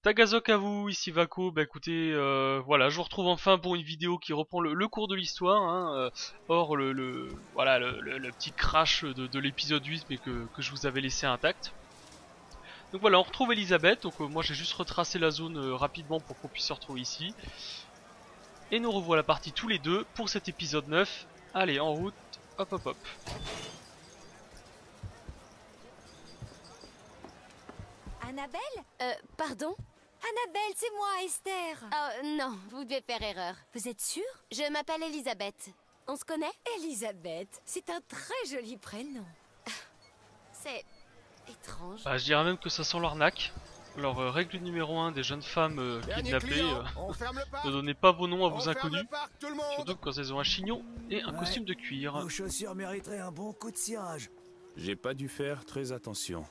Tagazok à vous, ici Vako. Bah écoutez, voilà, je vous retrouve enfin pour une vidéo qui reprend le cours de l'histoire. Hein, hors voilà, le petit crash de l'épisode 8, mais que je vous avais laissé intact. Donc voilà, on retrouve Elisabeth. Donc moi j'ai juste retracé la zone rapidement pour qu'on puisse se retrouver ici. Et nous revoilà partis tous les deux pour cet épisode 9. Allez, en route, hop hop hop. Annabelle Pardon? Annabelle, c'est moi, Esther. Oh non, vous devez faire erreur. Vous êtes sûre? Je m'appelle Elisabeth. On se connaît? Elisabeth, c'est un très joli prénom. C'est étrange. Bah, je dirais même que ça sent l'arnaque. Alors, règle numéro 1 des jeunes femmes kidnappées, ne donnez pas vos noms à vos inconnus. Surtout quand elles ont un chignon et un costume de cuir. Vos chaussures mériteraient un bon coup de cirage. J'ai pas dû faire très attention.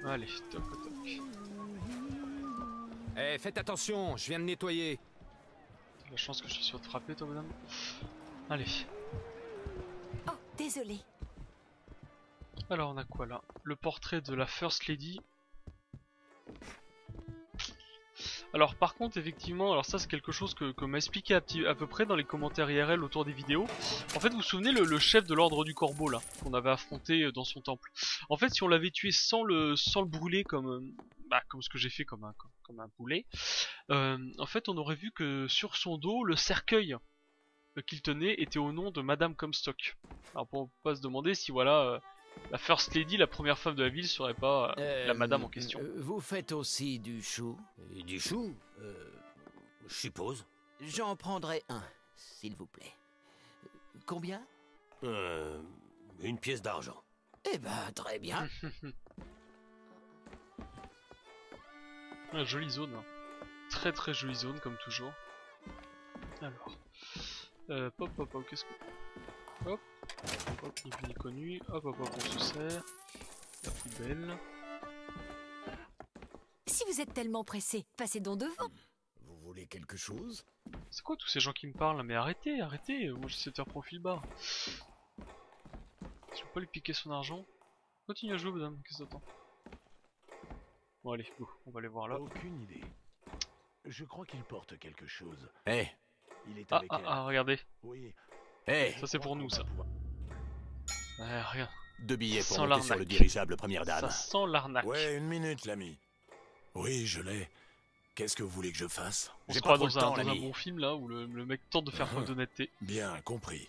Allez, toc toc. Eh, faites attention, je viens de nettoyer. T'as la chance que je suis sûr de frapper, toi, madame. Allez. Oh, désolée. Alors, on a quoi là? Le portrait de la First Lady. Alors par contre effectivement, alors ça c'est quelque chose que m'a expliqué à peu près dans les commentaires IRL autour des vidéos. En fait vous vous souvenez le chef de l'ordre du corbeau là, qu'on avait affronté dans son temple. En fait si on l'avait tué sans le brûler comme ce que j'ai fait comme un poulet, en fait on aurait vu que sur son dos le cercueil qu'il tenait était au nom de Madame Comstock. Alors on peut pas se demander si voilà... la First Lady, la première femme de la ville, serait pas la madame en question. Vous faites aussi du chou? Du chou je suppose. J'en prendrai un, s'il vous plaît. Combien? Une pièce d'argent. Eh ben, très bien. Jolie zone. Hein. Très très jolie zone, comme toujours. Alors. Pop, pop, pop, qu'est-ce que... Hop. Hop, ni vu ni connu. Hop, hop, hop, on se sert. La poubelle. Si vous êtes tellement pressé, passez donc devant. Vous voulez quelque chose? C'est quoi tous ces gens qui me parlent? Mais arrêtez, arrêtez. Moi j'essaie de faire profil bas. Je peux pas lui piquer son argent. Continue à jouer, madame. Qu'est-ce que t'attends? Bon, allez, go. On va aller voir là. Aucune idée. Je crois qu'il porte quelque chose. Eh Il est avec elle. Regardez. Oui. Eh Ça c'est pour nous, ça. Rien. 2 billets Sans pour monter sur l'arnaque. le dirigeable première dame. Ça sent l'arnaque. Ouais, une minute, l'ami. Oui, je l'ai. Qu'est-ce que vous voulez que je fasse? On J'ai se croit pas trop dans le temps, un l'ami. bon film là où le mec tente de faire preuve d'honnêteté. Bien, compris.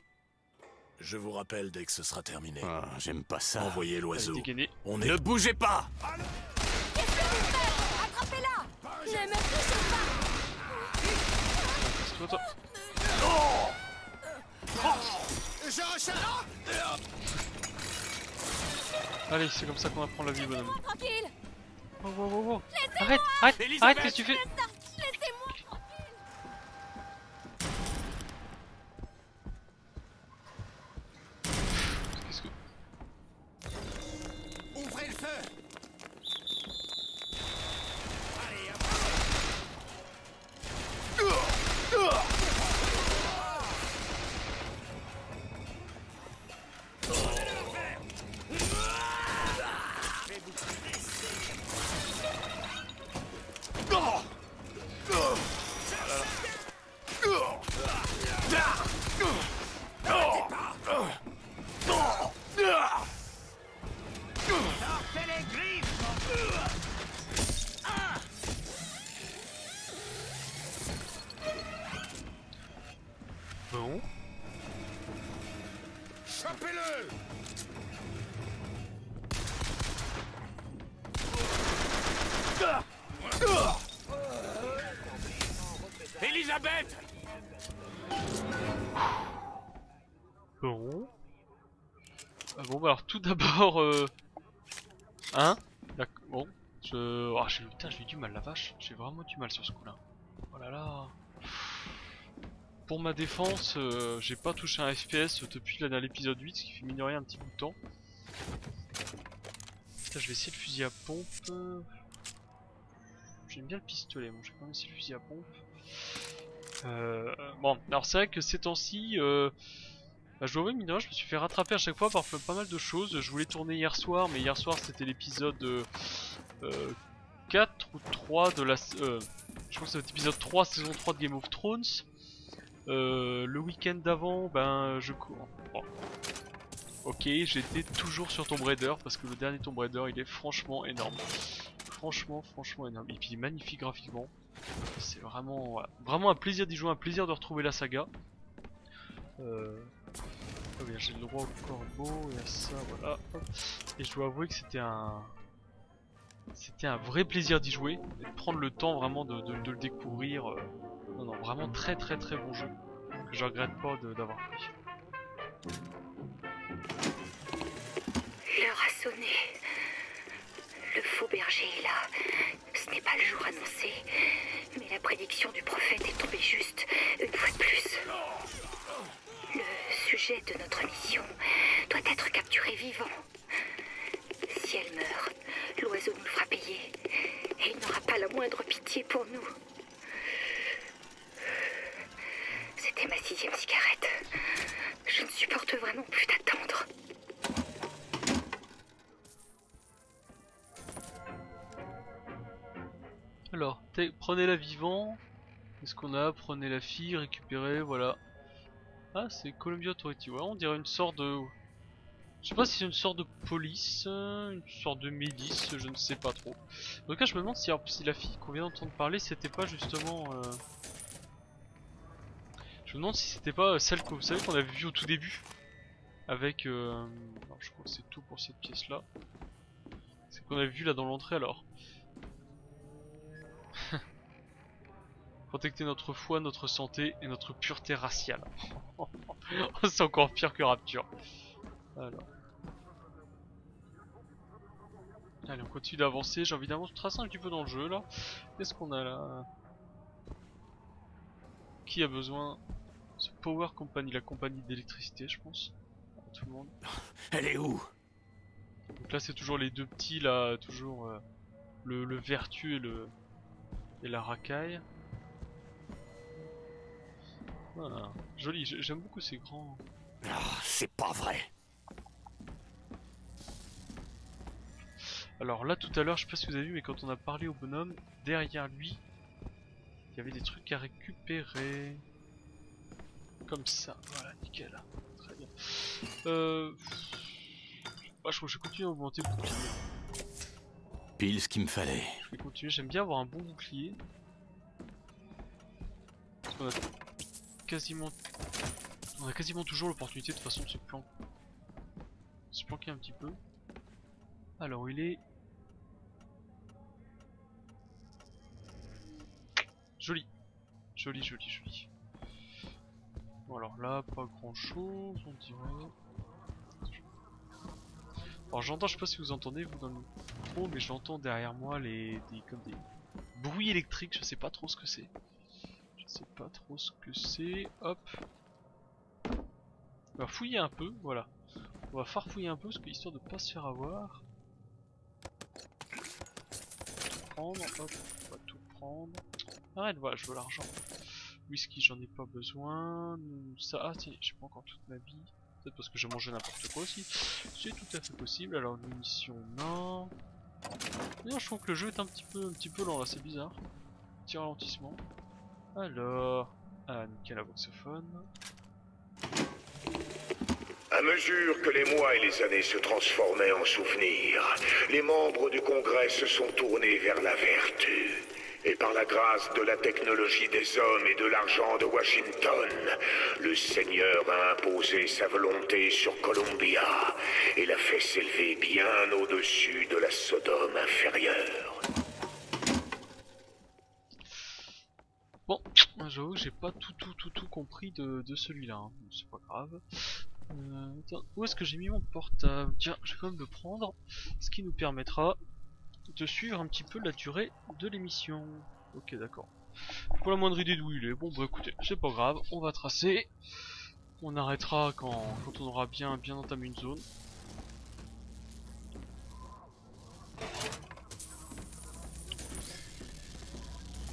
Je vous rappelle dès que ce sera terminé. Ah, j'aime pas ça. Envoyez l'oiseau. Allez, dégainé. On Ne est... bougez pas! Attrapez-la! Ne me touchez pas! Toi. Allez, c'est comme ça qu'on apprend la vie, bonhomme. Tranquille! Wow. Arrête, qu'est-ce que tu fais? Laissez-moi! Qu'est-ce que... Ouvrez le feu! Bon. Chopez-le! Elisabeth! Bon. Bon, bah alors tout d'abord... Hein? D'accord, bon. Putain, j'ai eu du mal, la vache. J'ai vraiment du mal sur ce coup-là. Oh là là. Pour ma défense, j'ai pas touché un FPS depuis l'épisode 8, ce qui fait mine de rien un petit bout de temps. Putain, je vais essayer le fusil à pompe. J'aime bien le pistolet, bon, je vais quand même essayer le fusil à pompe. Bon, alors c'est vrai que ces temps-ci, bah, je dois avouer, mine de rien, je me suis fait rattraper à chaque fois par pas mal de choses. Je voulais tourner hier soir, mais hier soir c'était l'épisode 4 ou 3 de la... je crois que c'est l'épisode 3, saison 3 de Game of Thrones. Le week-end d'avant, ben je cours. Bon. Ok, j'étais toujours sur Tomb Raider parce que le dernier Tomb Raider il est franchement énorme. Franchement énorme. Et puis magnifique graphiquement. C'est vraiment, voilà, vraiment un plaisir d'y jouer, un plaisir de retrouver la saga. Oh bien, j'ai le droit au corbeau et à ça, voilà. Hop. Et je dois avouer que c'était un vrai plaisir d'y jouer et de prendre le temps vraiment de le découvrir. Non, vraiment très bon jeu que je regrette pas d'avoir pris. L'heure a sonné. Le faux berger est là. Ce n'est pas le jour annoncé, mais la prédiction du prophète est tombée juste, une fois de plus. Le sujet de notre mission doit être capturé vivant. Si elle meurt, l'oiseau nous fera payer, et il n'aura pas la moindre pitié pour nous. C'était ma 6e cigarette. Je ne supporte vraiment plus d'attendre. Alors, prenez-la vivant. Qu'est-ce qu'on a? Prenez la fille, récupérez, voilà. Ah, c'est Columbia Authority. Ouais, on dirait une sorte de... Je sais pas si c'est une sorte de police, une sorte de milice, je ne sais pas trop. En tout cas, je me demande si la fille qu'on vient d'entendre parler, c'était pas justement... Je me demande si c'était pas celle que vous savez qu'on avait vue au tout début. Avec... Alors, je crois que c'est tout pour cette pièce-là. C'est qu'on avait vu là dans l'entrée alors. Protecter notre foi, notre santé et notre pureté raciale. C'est encore pire que Rapture. Alors. Allez, on continue d'avancer. J'ai envie d'avancer, tracer un petit peu dans le jeu là. Qu'est-ce qu'on a là? Qui a besoin? The Power Company, la compagnie d'électricité, je pense. Tout le monde. Elle est où? Donc là, c'est toujours les deux petits là, toujours le vertu et la racaille. Voilà. Joli, j'aime beaucoup ces grands... Ah, c'est pas vrai. Alors là tout à l'heure, je sais pas si vous avez vu, mais quand on a parlé au bonhomme, derrière lui, il y avait des trucs à récupérer. Comme ça, voilà, nickel. Très bien. Bah, je crois que je vais continuer à augmenter le bouclier. Pile ce qu'il me fallait. Je vais continuer, j'aime bien avoir un bon bouclier. Parce qu'on a quasiment toujours l'opportunité de toute façon de se planquer un petit peu. Alors il est joli. Joli. Bon alors là pas grand chose on dirait. Alors j'entends, je sais pas si vous entendez vous dans le micro, mais j'entends derrière moi comme des bruits électriques, je sais pas trop ce que c'est. Hop. On va fouiller un peu, voilà. On va farfouiller un peu, parce que histoire de pas se faire avoir. Prendre, hop, on va tout prendre. Arrête, voilà, je veux l'argent. Whisky, j'en ai pas besoin. Ça, ah tiens, j'ai pas encore toute ma vie. Peut-être parce que j'ai mangé n'importe quoi aussi. C'est tout à fait possible. Alors, munitions, non. D'ailleurs, je trouve que le jeu est un petit peu lent là, c'est bizarre. Petit ralentissement. Alors, ah, nickel, la voxophone. À mesure que les mois et les années se transformaient en souvenirs, les membres du Congrès se sont tournés vers la vertu. Et par la grâce de la technologie des hommes et de l'argent de Washington, le Seigneur a imposé sa volonté sur Columbia et l'a fait s'élever bien au-dessus de la Sodome inférieure. Bon, j'avoue que j'ai pas tout compris de celui-là, hein. C'est pas grave. Attends, où est-ce que j'ai mis mon portable? Tiens, je vais quand même le prendre, ce qui nous permettra de suivre un petit peu la durée de l'émission. Ok, d'accord. Pour la moindre idée d'où il est. Bon, bah écoutez, c'est pas grave, on va tracer. On arrêtera quand on aura bien entamé une zone.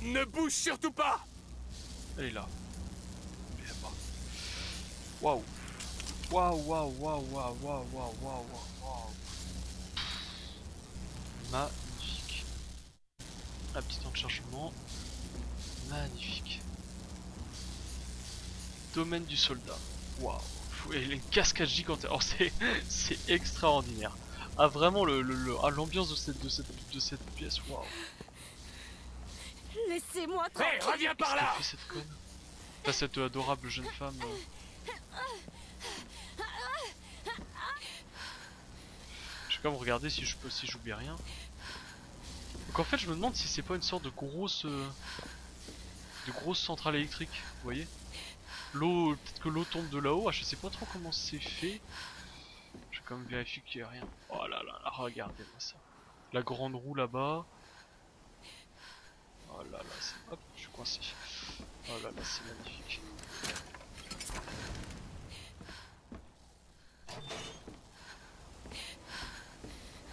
Ne bouge surtout pas! Elle est là. Elle est là-bas. Waouh. Waouh. Magnifique. Un petit temps de chargement. Magnifique. Domaine du soldat. Waouh. Et il a une cascade gigantesque. Oh, c'est extraordinaire. Ah vraiment l'ambiance de cette pièce. Waouh. Laissez-moi Hé, tranquille. reviens par Qu'est-ce là! qu'elle fait cette conne? Enfin, cette adorable jeune femme. Je vais quand même regarder si j'oublie rien. Donc en fait je me demande si c'est pas une sorte de grosse centrale électrique, vous voyez. L'eau, peut-être que l'eau tombe de là-haut, je sais pas trop comment c'est fait. Je vais quand même vérifier qu'il n'y a rien. Oh là là, regardez-moi ça. La grande roue là-bas. Oh là là, hop, je suis coincé. Oh là là, c'est magnifique.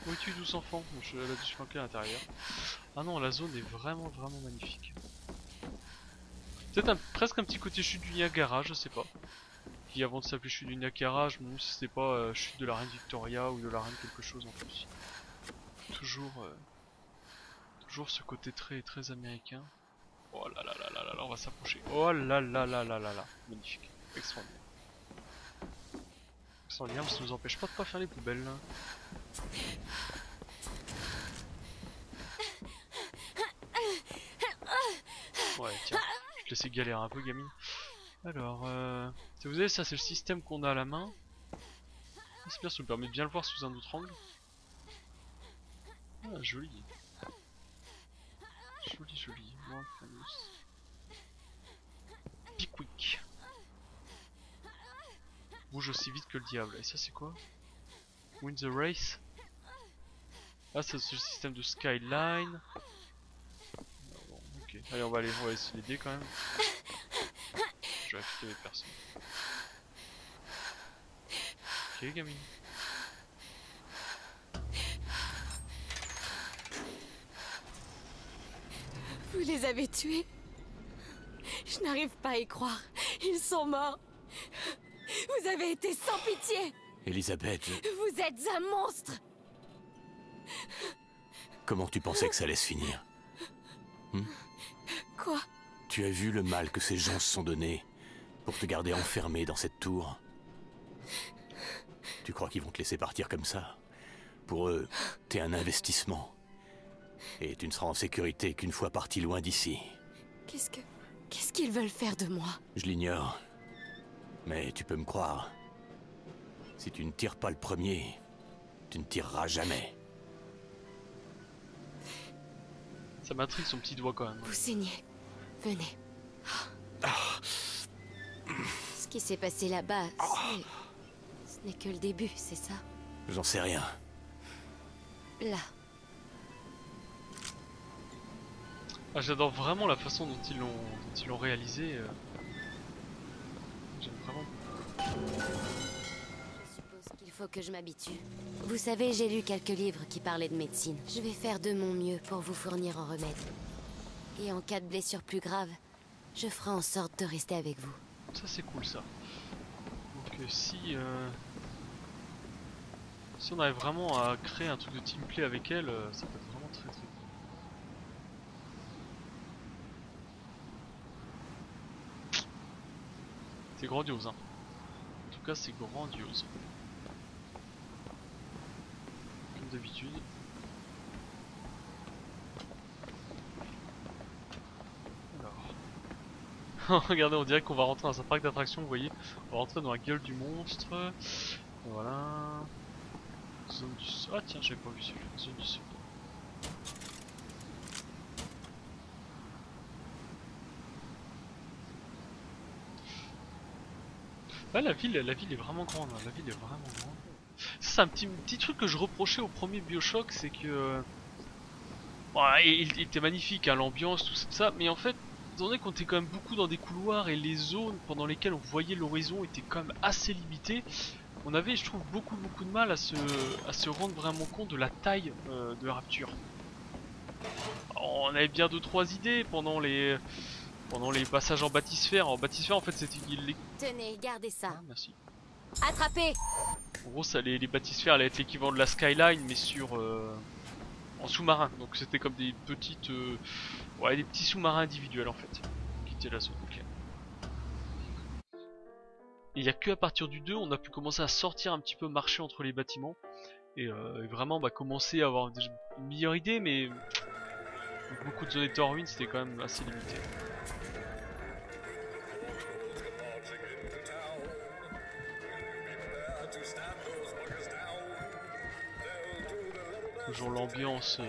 Où es-tu, douce enfant? Elle a dû se manquer à l'intérieur. Ah non, la zone est vraiment magnifique. Peut-être presque un petit côté chute du Niagara, je sais pas. Qui avant de s'appeler chute du Niagara, je me demande si c'était pas chute de la reine Victoria ou de la reine quelque chose en plus. Toujours ce côté très américain. Oh là là là là là, on va s'approcher. Oh là là là là là là, magnifique, extraordinaire. Extraordinaire, mais ça nous empêche pas de pas faire les poubelles là. Ouais, tiens, je vais te laisser galérer un peu, gamine. Alors, vous savez, ça c'est le système qu'on a à la main. C'est bien, ça nous permet de bien le voir sous un autre angle. Ah, joli. Joli. Pickwick. Bouge aussi vite que le diable. Et ça c'est quoi? Win the race. Ah, c'est le système de skyline. Bon, ok. Allez, on va essayer d'aider quand même. Je vais affecter les personnes. Ok, gamine. Vous les avez tués. Je n'arrive pas à y croire. Ils sont morts. Vous avez été sans pitié. Elisabeth, Vous êtes un monstre. comment tu pensais que ça allait se finir? Quoi? Tu as vu le mal que ces gens se sont donné pour te garder enfermé dans cette tour? Tu crois qu'ils vont te laisser partir comme ça? Pour eux, t'es un investissement. Et tu ne seras en sécurité qu'une fois parti loin d'ici. Qu'est-ce qu'ils veulent faire de moi? Je l'ignore. Mais tu peux me croire. Si tu ne tires pas le premier, tu ne tireras jamais. Ça m'intrigue son petit doigt quand même. Vous saignez. Venez. Ce qui s'est passé là-bas, ce n'est que le début, c'est ça? J'en sais rien. Là. Ah, j'adore vraiment la façon dont ils l'ont réalisé. J'aime vraiment. Je suppose qu'il faut que je m'habitue. Vous savez, j'ai lu quelques livres qui parlaient de médecine. Je vais faire de mon mieux pour vous fournir un remède. Et en cas de blessure plus grave, je ferai en sorte de rester avec vous. Ça c'est cool ça. Donc si on arrive vraiment à créer un truc de teamplay avec elle, ça peut être vraiment très cool. C'est grandiose hein. En tout cas c'est grandiose. Comme d'habitude. Alors. Regardez, on dirait qu'on va rentrer dans un parc d'attractions, vous voyez. On va rentrer dans la gueule du monstre. Voilà. Zone du sol. Ah tiens, j'avais pas vu celui-là. Zone du sol. Ouais, la ville est vraiment grande. Hein. La ville est vraiment grande. C'est un petit truc que je reprochais au premier Bioshock, c'est que il était magnifique, hein, l'ambiance, tout ça, mais en fait, étant donné qu'on était quand même beaucoup dans des couloirs et les zones pendant lesquelles on voyait l'horizon étaient quand même assez limitées, on avait, je trouve, beaucoup de mal à se rendre vraiment compte de la taille de la Rapture. On avait bien 2-3 idées pendant les passages en bathysphère. En bathysphère, en fait, c'était Tenez, gardez ça. Ah, merci. Attrapez. En gros, ça, les bathysphères allaient être l'équivalent de la skyline, mais en sous-marin. Donc c'était comme des petites, ouais, des petits sous-marins individuels en fait, qui étaient la zone. Okay. Et il n'y a que à partir du 2 on a pu commencer à sortir un petit peu, marcher entre les bâtiments et vraiment commencer à avoir une meilleure idée, mais beaucoup de zones étaient en ruine, c'était quand même assez limité. Toujours l'ambiance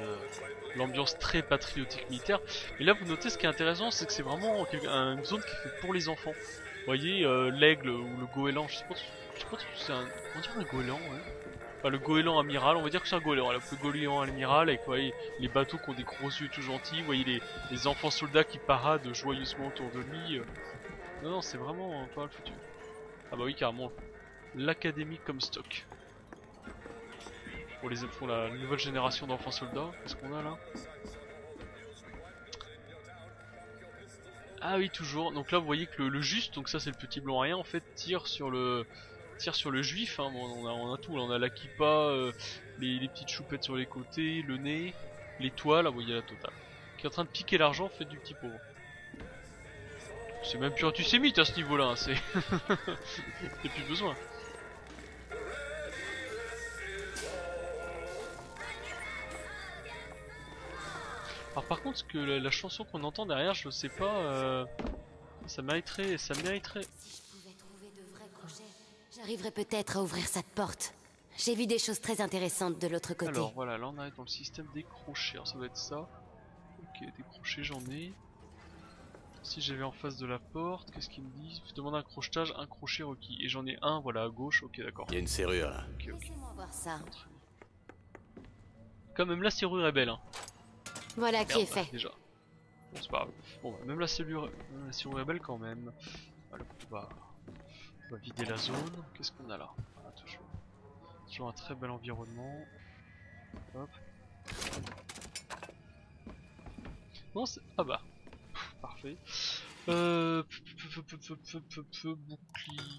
très patriotique militaire. Et là vous notez, ce qui est intéressant, c'est que c'est vraiment une zone qui est faite pour les enfants. Vous voyez l'aigle ou le goéland, je sais pas si c'est un... On dirait un goéland, ouais. Enfin, le goéland amiral, on va dire que c'est un goéland, le goéland amiral, avec les bateaux qui ont des gros yeux tout gentils, vous voyez les enfants soldats qui paradent joyeusement autour de lui. Non, c'est vraiment pas le futur. Ah bah oui, carrément. L'académie Comstock. Pour la nouvelle génération d'enfants soldats, qu'est-ce qu'on a là? Ah oui, toujours. Donc là vous voyez que le juste, donc ça c'est le petit blanc rien, en fait tire sur le juif, hein. Bon, on a tout, là. On a la kippa, les petites choupettes sur les côtés, le nez, les toiles, vous voyez la totale. Qui est en train de piquer l'argent, fait du petit pauvre. C'est même plus antisémite à ce niveau là, hein. C'est... Y'a plus besoin. Alors par contre, la chanson qu'on entend derrière, je sais pas, ça mériterait... Si je pouvais trouver de vrais crochets, j'arriverais peut-être à ouvrir cette porte. J'ai vu des choses très intéressantes de l'autre côté. Alors voilà, là on arrive dans le système des crochets, alors ça doit être ça. Ok, des crochets j'en ai. Si j'avais en face de la porte, qu'est-ce qu'ils me disent? Je demande un crochetage, un crochet requis. Et j'en ai un, voilà, à gauche, ok d'accord. Il y a une serrure là. Ok. Laissez-moi voir ça. Quand même la serrure est belle, hein. Voilà qui est fait. Déjà. Bon, c'est pas grave. Bon, bah, même la serrure est belle quand même. Alors, on va vider la zone. Qu'est-ce qu'on a là? Voilà, toujours un très bel environnement. Hop. Non, c'est... Ah bah. Parfait.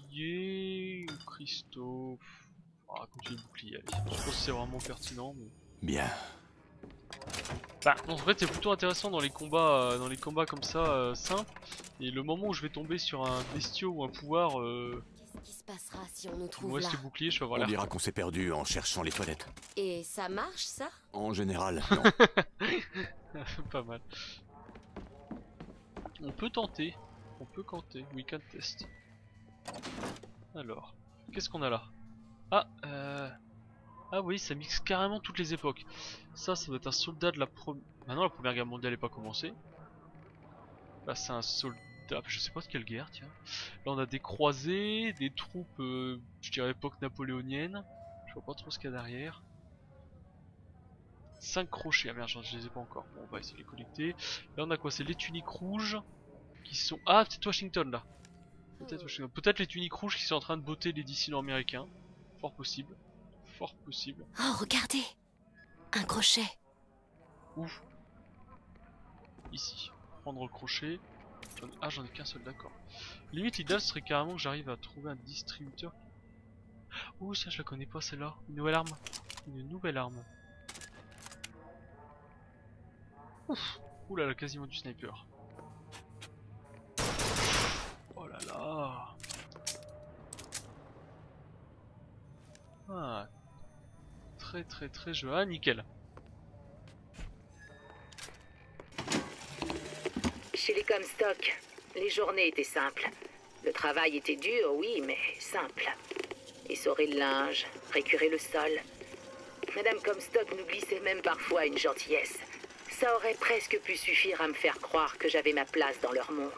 Bouclier... cristaux... On va continuer le bouclier, allez. Je pense que c'est vraiment pertinent, mais... Bien. Bah, en fait c'est plutôt intéressant dans les combats comme ça, simples. Et le moment où je vais tomber sur un bestiau ou un pouvoir, Qu'est-ce qui se passera si on nous trouve moi là? ce bouclier, je vais avoir On l'air. dira qu'on s'est perdu en cherchant les toilettes. Et ça marche, ça? En général, non. Pas mal. On peut tenter. We can test. Alors, qu'est-ce qu'on a là? Ah oui, ça mixe carrément toutes les époques. Ça doit être un soldat de la première... Maintenant la première guerre mondiale n'est pas commencée. Là c'est un soldat, je sais pas de quelle guerre, tiens. Là on a des croisés, des troupes, je dirais époque napoléonienne. Je vois pas trop ce qu'il y a derrière. 5 crochets, ah merde, je les ai pas encore. Bon, on va essayer de les collecter. Là on a quoi? C'est les tuniques rouges qui sont... Ah, peut-être Washington là. Peut-être Washington. Peut-être les tuniques rouges qui sont en train de botter les dissidents américains. Fort possible. Fort possible. Oh, regardez! Un crochet! Où? Ici. Prendre le crochet. Ah, j'en ai qu'un seul, d'accord. Limite, l'idéal serait carrément que j'arrive à trouver un distributeur. Ouh, tiens, je la connais pas celle-là. Une nouvelle arme. Une nouvelle arme. Ouf. Ouh là là, quasiment du sniper. Oh là là. Ah. Très jeu. Ah, nickel. Chez les Comstock, les journées étaient simples. Le travail était dur, oui, mais simple. Essorer le linge, récurer le sol. Madame Comstock nous glissait même parfois une gentillesse. Ça aurait presque pu suffire à me faire croire que j'avais ma place dans leur monde.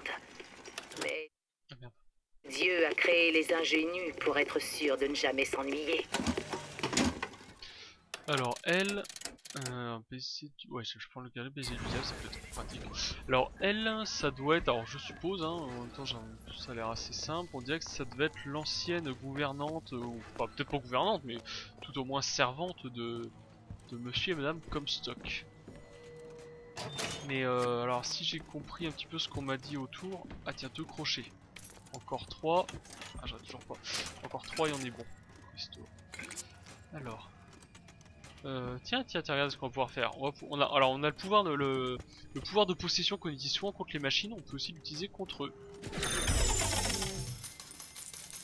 Mais Dieu a créé les ingénus pour être sûr de ne jamais s'ennuyer. Alors elle, un PC, ouais je prends le carré PC d'usage, ça peut être pratique. Alors elle, ça doit être, alors je suppose, hein, en même temps ça a l'air assez simple, on dirait que ça devait être l'ancienne gouvernante, ou enfin peut-être pas gouvernante, mais tout au moins servante de monsieur et madame Comstock. Mais alors si j'ai compris un petit peu ce qu'on m'a dit autour, ah tiens 2 crochets, encore 3, ah j'en ai toujours pas, encore 3 et on est bon. Alors... Tiens, regarde ce qu'on va pouvoir faire. Alors on a le pouvoir le pouvoir de possession qu'on utilise souvent contre les machines, on peut aussi l'utiliser contre eux.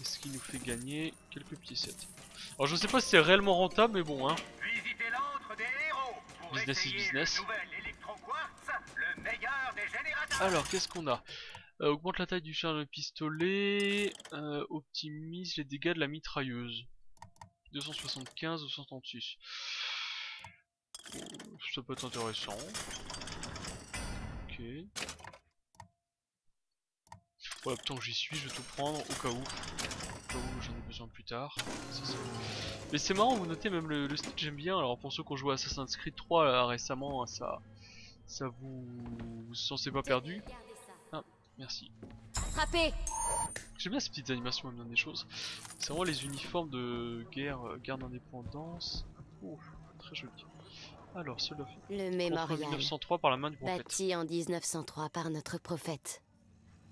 Et ce qui nous fait gagner quelques piécettes. Alors je sais pas si c'est réellement rentable, mais bon hein. Visitez l'antre des héros pour Business is essayer business. le nouvel électroquartz, le meilleur des générateurs. Alors qu'est-ce qu'on a? Augmente la taille du charge de pistolet, optimise les dégâts de la mitrailleuse. 275, 236. Ça peut être intéressant. Ok. Voilà, tant que j'y suis, je vais tout prendre au cas où j'en ai besoin plus tard. Mais c'est marrant, vous notez même le style, j'aime bien. Alors pour ceux qui ont joué à Assassin's Creed 3 là, récemment, ça vous sentez pas perdu. Ah, merci. Frappez! J'aime bien ces petites animations, même dans des choses. C'est vraiment les uniformes de guerre d'indépendance. Oh, très joli. Alors, cela fait. Le mémorial. 1903 par la main du prophète. Bâti en 1903 par notre prophète.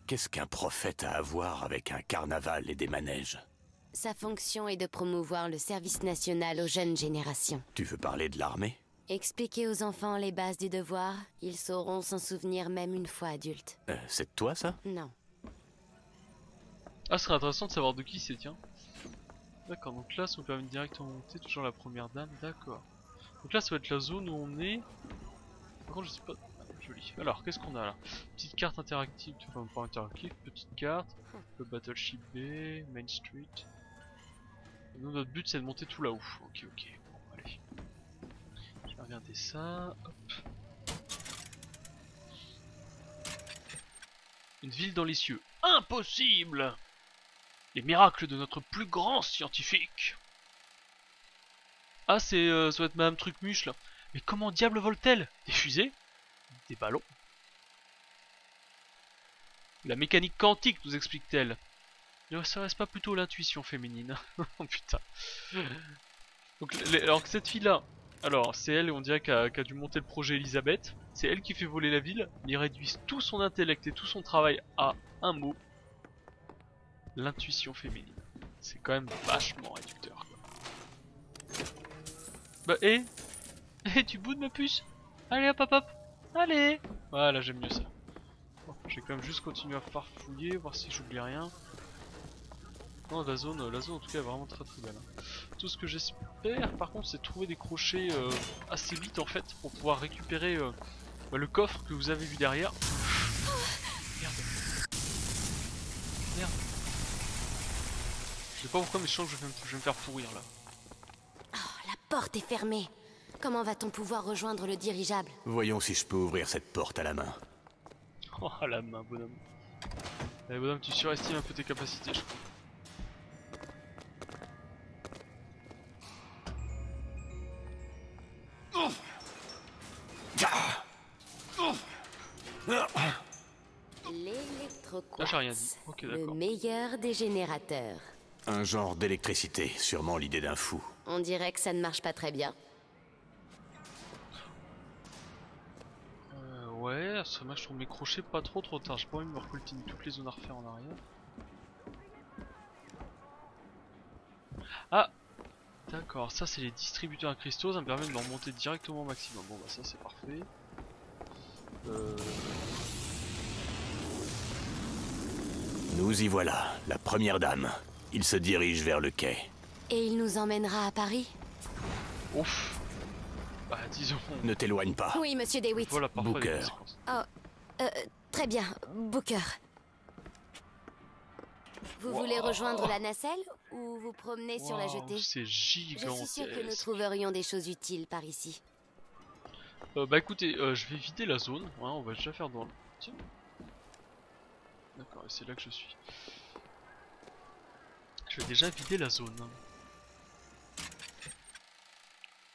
Qu'est-ce qu'un prophète a à voir avec un carnaval et des manèges? Sa fonction est de promouvoir le service national aux jeunes générations. Tu veux parler de l'armée? Expliquer aux enfants les bases du devoir, ils sauront s'en souvenir même une fois adultes. C'est de toi ça? Non. Ah, ce serait intéressant de savoir de qui c'est, tiens. D'accord, donc là, ça nous permet directement de monter, toujours la première dame, d'accord. Donc là, ça va être la zone où on est. Par contre, je sais pas. Ah, joli. Alors, qu'est-ce qu'on a là? Petite carte interactive, enfin pas interactive, petite carte. Le Battleship B, Main Street. Et nous, notre but, c'est de monter tout là-haut. Ok, ok. Bon, allez. Je vais regarder ça. Hop. Une ville dans les cieux. Impossible! Les miracles de notre plus grand scientifique. Ah, ça doit être Madame Trucmuche là. Mais comment diable vole-t-elle? Des fusées? Des ballons? La mécanique quantique, nous explique-t-elle. Ne serait-ce pas plutôt l'intuition féminine? Oh putain. Donc, alors que cette fille-là, alors c'est elle, on dirait qu'elle a dû monter le projet Elisabeth. C'est elle qui fait voler la ville. Ils réduisent tout son intellect et tout son travail à un mot. L'intuition féminine. C'est quand même vachement réducteur, quoi. Bah, tu boudes ma puce? Allez hop hop hop. Allez. Voilà, j'aime mieux ça. Bon, je vais quand même juste continuer à farfouiller, voir si j'oublie rien. Non, la zone en tout cas est vraiment très très belle. Hein. Tout ce que j'espère par contre c'est trouver des crochets assez vite en fait pour pouvoir récupérer le coffre que vous avez vu derrière. Merde. Merde. Je sais pas pourquoi mais je sens que je vais me faire pourrir là. Oh, la porte est fermée. Comment va-t-on pouvoir rejoindre le dirigeable? Voyons si je peux ouvrir cette porte à la main. Oh à la main bonhomme. Allez bonhomme, tu surestimes un peu tes capacités je crois. L'électroquartz. Là j'ai rien dit. Ok Le d'accord. meilleur des générateurs. Un genre d'électricité, sûrement l'idée d'un fou. On dirait que ça ne marche pas très bien. Ouais, ça marche sur mes crochets pas trop tard. J'ai pas envie de me recoltiner toutes les zones à refaire en arrière. Ah! D'accord, ça c'est les distributeurs à cristaux, ça me permet de me remonter directement au maximum. Bon bah ça c'est parfait. Nous y voilà, la première dame. Il se dirige vers le quai. Et il nous emmènera à Paris? Ouf! Bah disons... Ne t'éloigne pas. Oui, monsieur DeWitt. Voilà, parfois Booker. des conséquences. Oh, très bien, Booker. Vous voulez rejoindre la nacelle ou vous promener sur la jetée? C'est Je suis gigantesque. sûr que nous trouverions des choses utiles par ici. Bah écoutez, je vais vider la zone. Ouais, on va déjà faire dans le... Tiens. D'accord, et c'est là que je suis. Je vais déjà vider la zone.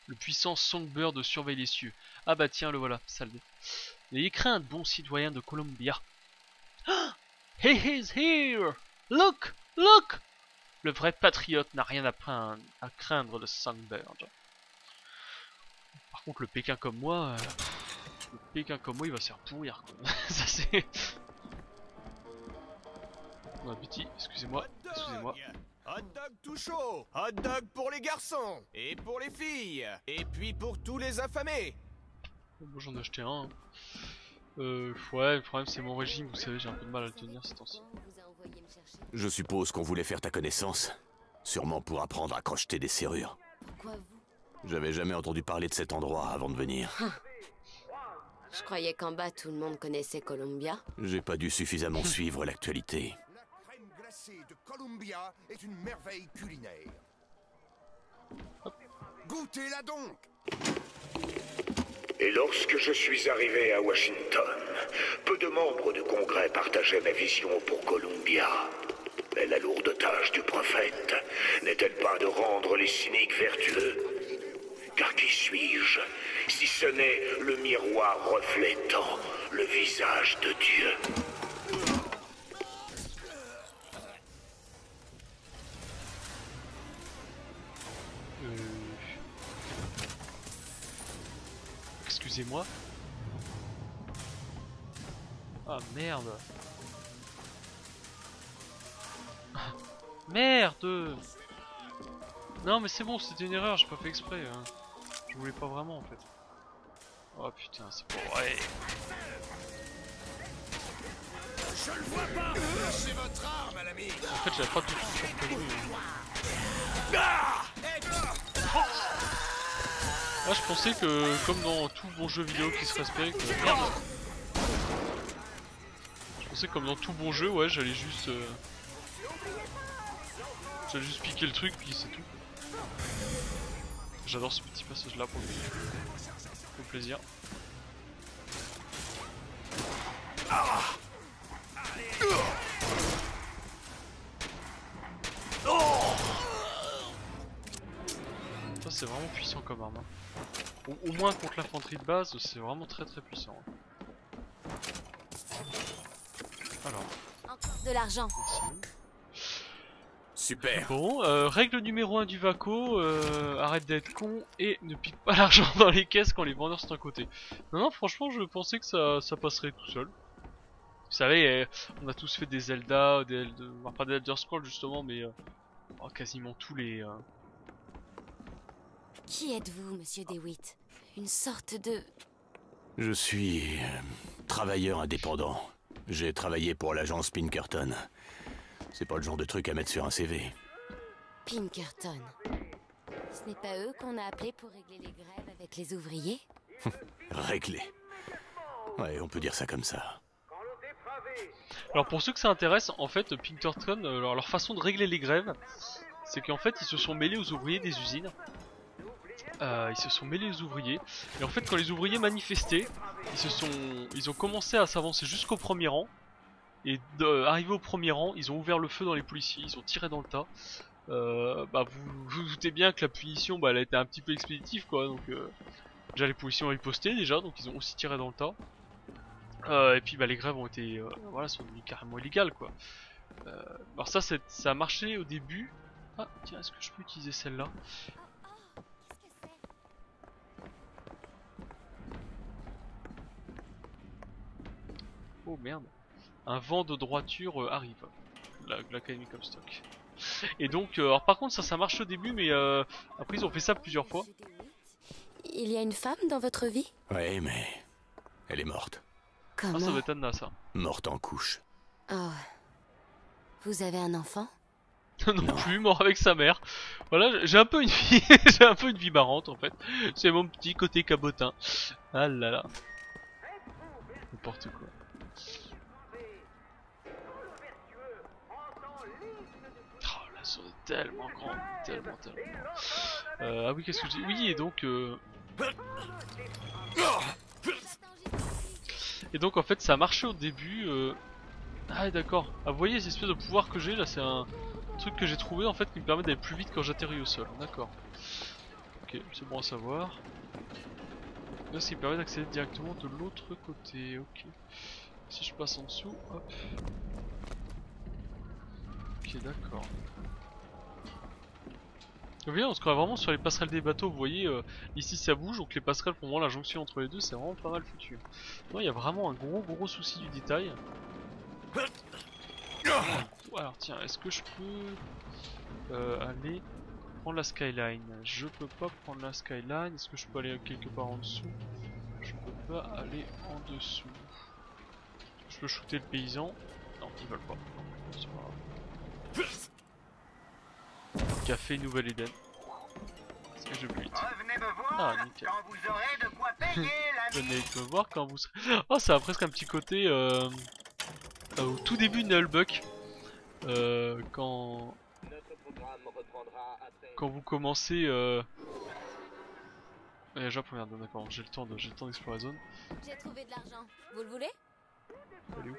Le puissant Songbird surveille les cieux. Ah bah tiens, le voilà, salvé. N'ayez crainte, bon citoyen de Columbia. Ah, he is here! Look! Look! Le vrai patriote n'a rien à craindre de Songbird. Par contre, le Pékin comme moi, il va se faire pourrir, quoi. Ça c'est... Oh, petit, excusez-moi, excusez-moi. Hot dog tout chaud. Hot dog pour les garçons. Et pour les filles. Et puis pour tous les affamés. Moi j'en ai acheté un. Hein. Ouais, le problème c'est mon régime, vous savez, j'ai un peu de mal à le tenir ces temps-ci. Je suppose qu'on voulait faire ta connaissance. Sûrement pour apprendre à crocheter des serrures. Pourquoi vous? J'avais jamais entendu parler de cet endroit avant de venir. Je croyais qu'en bas tout le monde connaissait Columbia. J'ai pas dû suffisamment suivre l'actualité. La crème glacée de Columbia est une merveille culinaire. Goûtez-la donc! Et lorsque je suis arrivé à Washington, peu de membres du Congrès partageaient ma vision pour Columbia. Mais la lourde tâche du prophète n'est-elle pas de rendre les cyniques vertueux? Car qui suis-je, si ce n'est le miroir reflétant le visage de Dieu? Excusez-moi. Ah merde. Merde. Non mais c'est bon, c'était une erreur, j'ai pas fait exprès. Hein. Je voulais pas vraiment en fait. Oh putain, c'est pas vrai. Je le vois pas! Lâchez votre arme, l'ami! En fait, j'avais pas tout prévu. Ah, je pensais que, comme dans tout bon jeu vidéo qui se respecte, merde. Je pensais que comme dans tout bon jeu, ouais, j'allais juste piquer le truc, puis c'est tout. J'adore ce petit passage là pour le plaisir. Ça c'est vraiment puissant comme arme. Hein. Au moins contre l'infanterie de base, c'est vraiment très puissant. Alors. Encore de l'argent. Super. Bon, règle numéro 1 du Vaco, arrête d'être con et ne pique pas l'argent dans les caisses quand les vendeurs sont à côté. Non, franchement, je pensais que ça passerait tout seul. Vous savez, on a tous fait des Zelda, enfin, pas des Elder Scrolls justement, mais quasiment tous les... Qui êtes-vous, monsieur DeWitt? Une sorte de... Je suis... travailleur indépendant. J'ai travaillé pour l'agence Pinkerton. C'est pas le genre de truc à mettre sur un CV. Pinkerton. Ce n'est pas eux qu'on a appelés pour régler les grèves avec les ouvriers? Régler. Ouais, on peut dire ça comme ça. Alors pour ceux que ça intéresse, en fait, Pinkerton, leur façon de régler les grèves, c'est qu'en fait, ils se sont mêlés aux ouvriers des usines. Ils se sont mêlés aux ouvriers. Et en fait, quand les ouvriers manifestaient, ils ont commencé à s'avancer jusqu'au premier rang. Et arrivé au premier rang, ils ont ouvert le feu dans les policiers, ils ont tiré dans le tas. Vous doutez bien que la punition, elle a été un petit peu expéditive, quoi. Donc déjà les policiers ont riposté déjà, donc ils ont aussi tiré dans le tas. Et puis les grèves ont été, sont devenues carrément illégales, quoi. Alors ça a marché au début. Ah tiens, est-ce que je peux utiliser celle-là? Oh merde. Un vent de droiture arrive. L'Academy Comstock. Et donc, alors par contre ça marche au début, mais après ils ont fait ça plusieurs fois. Il y a une femme dans votre vie? Ouais, mais elle est morte. Comment? Ah, ça va être Anna, ça. Morte en couche. Oh. Vous avez un enfant? non plus, mort avec sa mère. Voilà, j'ai un peu une vie, j'ai un peu une vie marrante en fait. C'est mon petit côté cabotin. Ah là là. N'importe quoi. Tellement grand, tellement. Ah oui, qu'est-ce que je dis? Oui, et donc en fait ça a marché au début. Ah d'accord. Ah, vous voyez cette espèce de pouvoir que j'ai là, c'est un truc que j'ai trouvé en fait qui me permet d'aller plus vite quand j'atterris au sol. D'accord. Ok, c'est bon à savoir. Là, ce qui me permet d'accéder directement de l'autre côté. Ok. Si je passe en dessous, hop. Ok, d'accord. Vous voyez, on se croit vraiment sur les passerelles des bateaux, vous voyez, ici ça bouge, donc les passerelles pour moi, la jonction entre les deux, c'est vraiment pas mal foutu. Il y a vraiment un gros souci du détail. trop. Alors tiens, est-ce que je peux aller prendre la skyline? Je peux pas prendre la skyline. Est-ce que je peux aller quelque part en dessous? Je peux pas aller en dessous. Je peux shooter le paysan? Non, ils veulent pas. C'est pas grave. Café Nouvelle-Éden. Est-ce que j'ai plus vite? Revenez me voir Ah, nickel. quand vous aurez de quoi payer la Venez me voir quand vous... Oh, ça a presque un petit côté au tout début de Nullbuck. Quand vous commencez déjà première zone, d'accord, j'ai le temps d'explorer la zone. J'ai trouvé de l'argent. Vous le voulez? Elle est où?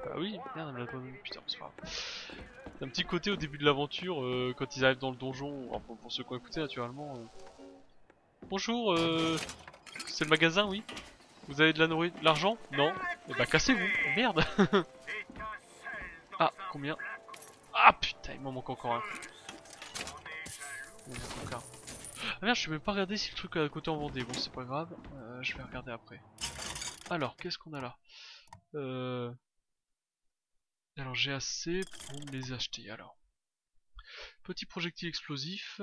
Bah oui, merde, elle me l'a pas donné, putain, c'est pas grave. C'est un petit côté au début de l'aventure, quand ils arrivent dans le donjon, enfin, pour ceux qui ont écouté naturellement. Bonjour, c'est le magasin, oui? Vous avez de la nourriture, de l'argent? Non? Eh bah cassez-vous, oh, merde. Ah, combien? Ah putain, il m'en manque encore un. Ah merde, je vais même pas regarder si le truc à côté en vendait. Bon, c'est pas grave, je vais regarder après. Alors, qu'est-ce qu'on a là? Alors, j'ai assez pour me les acheter. Alors, petit projectile explosif.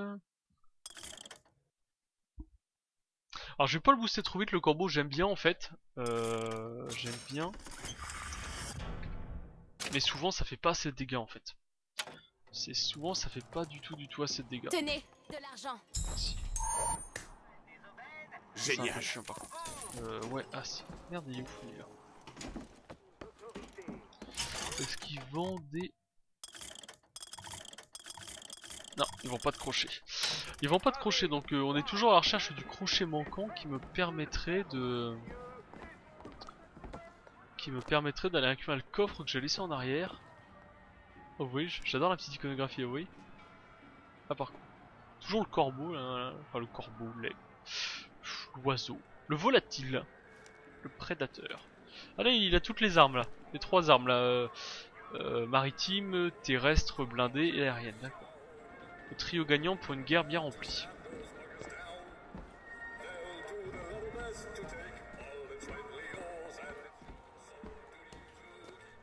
Alors, je vais pas le booster trop vite. Le corbeau, j'aime bien en fait. J'aime bien. Mais souvent, ça fait pas assez de dégâts en fait. C'est souvent, ça fait pas du tout assez de dégâts. Tenez, de l'argent. Merci. Génial. C'est un peu chiant par contre. Ouais, ah si. Merde, il est ouf lui là. Est-ce qu'ils vendent des... Non, ils vendent pas de crochet. Ils vendent pas de crochet, donc on est toujours à la recherche du crochet manquant qui me permettrait de... d'aller récupérer le coffre que j'ai laissé en arrière. Oh oui, j'adore la petite iconographie, oh oui. Ah par contre, toujours le corbeau, là, enfin le corbeau, l'oiseau, le volatile, le prédateur. Allez, il a toutes les armes là, les trois armes là, maritime, terrestre, blindée et aérienne, d'accord. Le trio gagnant pour une guerre bien remplie.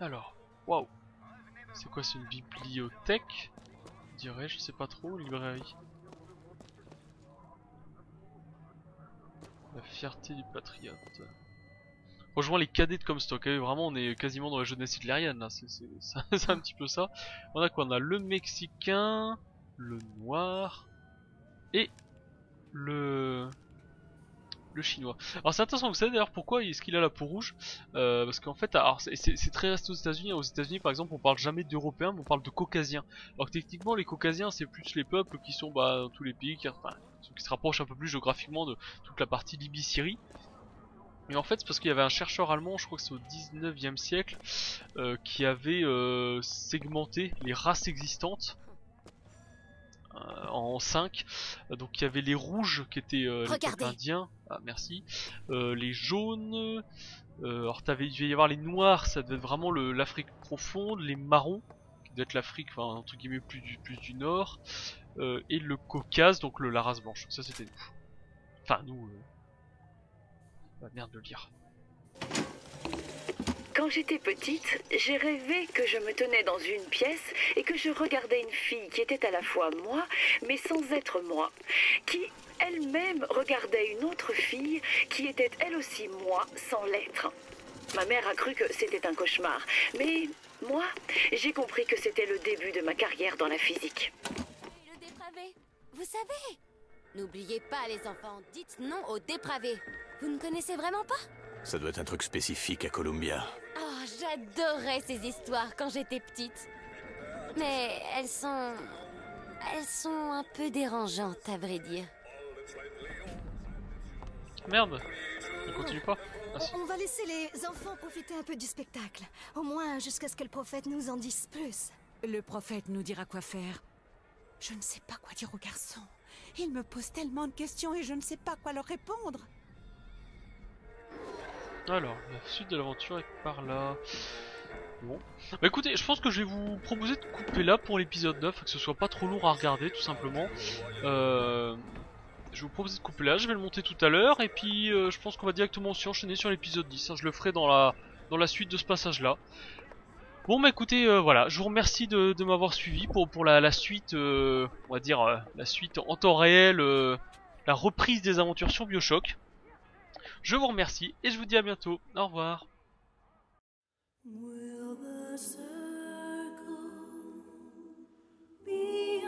Alors, waouh. C'est quoi, c'est une bibliothèque? Je dirais, je sais pas trop, une librairie. La fierté du patriote. Rejoins les cadets de Comstock, vraiment on est quasiment dans la jeunesse hitlérienne là, c'est un petit peu ça. On a quoi? On a le mexicain, le noir et le chinois. Alors c'est intéressant, vous savez d'ailleurs pourquoi est-ce qu'il a la peau rouge, parce qu'en fait, alors c'est très resté aux États-Unis. Aux États-Unis par exemple on parle jamais d'Européens mais on parle de Caucasiens. Alors que techniquement les Caucasiens c'est plus les peuples qui sont dans tous les pays, enfin, qui se rapprochent un peu plus géographiquement de toute la partie Libye-Syrie. Mais en fait c'est parce qu'il y avait un chercheur allemand, je crois que c'est au 19e siècle, qui avait segmenté les races existantes en 5. Donc il y avait les rouges qui étaient les peuples indiens, ah, merci, les jaunes, alors il devait y avoir les noirs, ça devait être vraiment l'Afrique profonde, les marrons, qui devait être l'Afrique, enfin entre guillemets plus du nord, et le Caucase, donc la race blanche, ça c'était nous. Enfin nous... Bah, merde de le dire. Quand j'étais petite, j'ai rêvé que je me tenais dans une pièce et que je regardais une fille qui était à la fois moi, mais sans être moi, qui elle-même regardait une autre fille qui était elle aussi moi, sans l'être. Ma mère a cru que c'était un cauchemar, mais moi, j'ai compris que c'était le début de ma carrière dans la physique. Le dépravé, vous savez? N'oubliez pas les enfants, dites non aux dépravés. Vous ne connaissez vraiment pas? Ça doit être un truc spécifique à Columbia. Oh, j'adorais ces histoires quand j'étais petite. Mais elles sont un peu dérangeantes à vrai dire. Merde, il continue pas. Ah, si. On va laisser les enfants profiter un peu du spectacle. Au moins jusqu'à ce que le prophète nous en dise plus. Le prophète nous dira quoi faire. Je ne sais pas quoi dire aux garçons. Ils me posent tellement de questions et je ne sais pas quoi leur répondre. Alors, la suite de l'aventure est par là. Bon. Bah écoutez, je pense que je vais vous proposer de couper là pour l'épisode 9, que ce soit pas trop lourd à regarder tout simplement. Je vais vous proposer de couper là, je vais le monter tout à l'heure, et puis je pense qu'on va directement aussi enchaîner sur l'épisode 10. Hein. Je le ferai dans la suite de ce passage là. Bon bah écoutez, voilà, je vous remercie de m'avoir suivi pour la suite, on va dire la suite en temps réel, la reprise des aventures sur BioShock. Je vous remercie et je vous dis à bientôt. Au revoir. Will the circle be